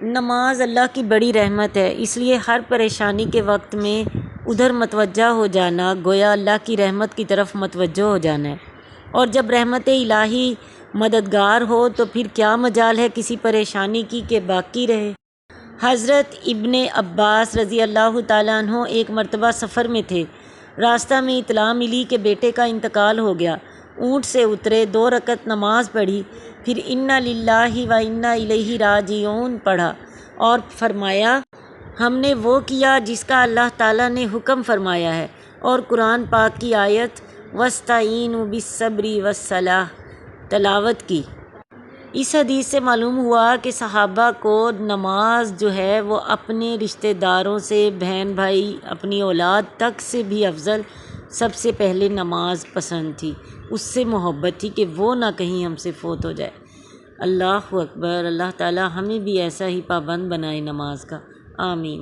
نماز اللہ کی بڑی رحمت ہے، اس لیے ہر پریشانی کے وقت میں ادھر متوجہ ہو جانا گویا اللہ کی رحمت کی طرف متوجہ ہو جانا ہے، اور جب رحمت الہی مددگار ہو تو پھر کیا مجال ہے کسی پریشانی کی کہ باقی رہے۔ حضرت ابن عباس رضی اللہ تعالیٰ عنہ ایک مرتبہ سفر میں تھے، راستہ میں اطلاع ملی کہ بیٹے کا انتقال ہو گیا۔ اونٹ سے اترے، 2 رکعت نماز پڑھی، پھر انا للہ و انا الیہ راجعون پڑھا اور فرمایا ہم نے وہ کیا جس کا اللہ تعالیٰ نے حکم فرمایا ہے، اور قرآن پاک کی آیت وَاسْتَعِینُوا بِالصَّبْرِ وَالصَّلَاةِ تلاوت کی۔ اس حدیث سے معلوم ہوا کہ صحابہ کو نماز جو ہے وہ اپنے رشتہ داروں سے، بہن بھائی، اپنی اولاد تک سے بھی افضل سب سے پہلے نماز پسند تھی، اس سے محبت تھی کہ وہ نہ کہیں ہم سے فوت ہو جائے۔ اللہ اکبر، اللہ تعالی ہمیں بھی ایسا ہی پابند بنائے نماز کا، آمین۔